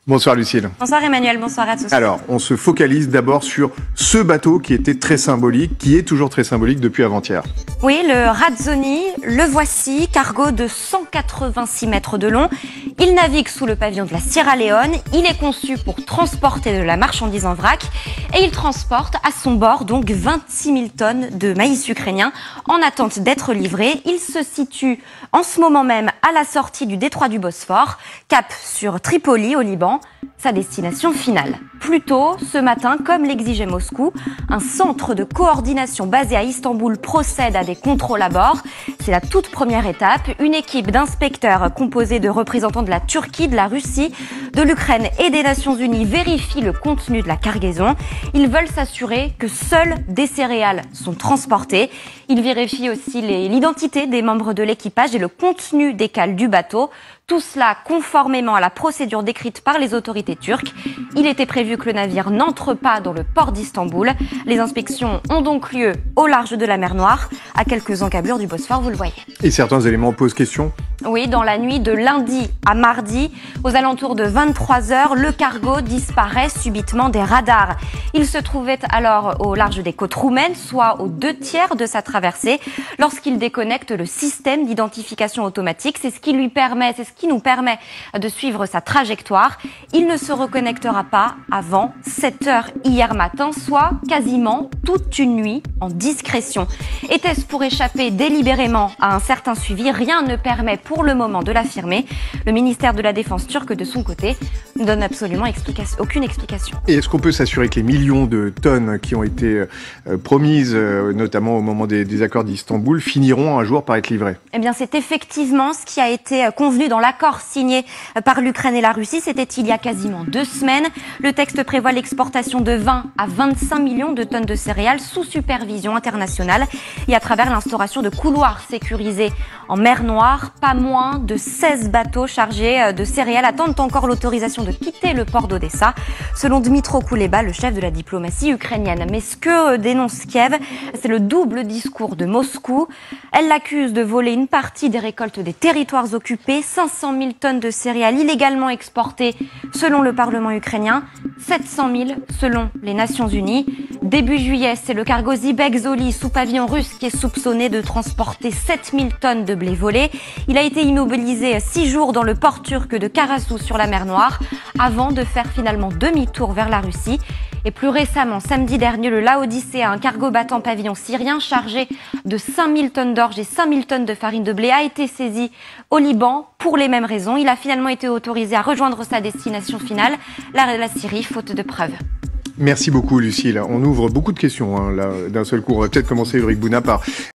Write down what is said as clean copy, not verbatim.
Bonsoir Lucille. Bonsoir Emmanuel, bonsoir à tous. Alors, on se focalise d'abord sur ce bateau qui était très symbolique, qui est toujours très symbolique depuis avant-hier. Oui, le Razzoni, le voici, cargo de 186 mètres de long. Il navigue sous le pavillon de la Sierra Leone. Il est conçu pour transporter de la marchandise en vrac et il transporte à son bord donc 26 000 tonnes de maïs ukrainien en attente d'être livré. Il se situe en ce moment même à la sortie du détroit du Bosphore, cap sur Tripoli au Liban, sa destination finale. Plus tôt, ce matin, comme l'exigeait Moscou, un centre de coordination basé à Istanbul procède à des contrôles à bord. C'est la toute première étape. Une équipe d'inspecteurs composée de représentants de la Turquie, de la Russie, de l'Ukraine et des Nations Unies vérifie le contenu de la cargaison. Ils veulent s'assurer que seules des céréales sont transportées. Ils vérifient aussi l'identité des membres de l'équipage et le contenu des cales du bateau. Tout cela conformément à la procédure décrite par les autorités turques. Il était prévu que le navire n'entre pas dans le port d'Istanbul. Les inspections ont donc lieu au large de la mer Noire, à quelques encablures du Bosphore, vous le voyez. Et certains éléments posent question ? Oui, dans la nuit de lundi à mardi, aux alentours de 23h, le cargo disparaît subitement des radars. Il se trouvait alors au large des côtes roumaines, soit aux 2/3 de sa traversée, lorsqu'il déconnecte le système d'identification automatique. C'est ce qui nous permet de suivre sa trajectoire. Il ne se reconnectera pas avant 7h hier matin, soit quasiment toute une nuit en discrétion. Était-ce pour échapper délibérément à un certain suivi? Rien ne permet pour le moment de l'affirmer. Le ministère de la Défense turc, de son côté, ne donne absolument aucune explication. Et est-ce qu'on peut s'assurer que les millions de tonnes qui ont été promises, notamment au moment des accords d'Istanbul, finiront un jour par être livrées? Eh bien, c'est effectivement ce qui a été convenu dans l'accord signé par l'Ukraine et la Russie. C'était il y a quasiment 2 semaines. Le texte prévoit l'exportation de 20 à 25 millions de tonnes de céréales sous supervision internationale et à travers l'instauration de couloirs sécurisés en mer Noire. Pas moins de 16 bateaux chargés de céréales attendent encore l'autorisation de quitter le port d'Odessa, selon Dmytro Kuleba, le chef de la diplomatie ukrainienne. Mais ce que dénonce Kiev, c'est le double discours de Moscou. Elle l'accuse de voler une partie des récoltes des territoires occupés, 500 000 tonnes de céréales illégalement exportées selon le Parlement ukrainien, 700 000 selon les Nations Unies. Début juillet, c'est le cargo Zibek-Zoli sous pavillon russe qui est soupçonné de transporter 7 000 tonnes de blé volé. Il a été immobilisé 6 jours dans le port turc de Karasu sur la mer Noire avant de faire finalement demi-tour vers la Russie. Et plus récemment, samedi dernier, le Laodicea, un cargo battant pavillon syrien chargé de 5 000 tonnes d'orge et 5 000 tonnes de farine de blé, a été saisi au Liban pour les mêmes raisons. Il a finalement été autorisé à rejoindre sa destination finale, la Syrie, faute de preuves. Merci beaucoup Lucille. On ouvre beaucoup de questions là, d'un seul coup. On va peut-être commencer Ulrich Bouna par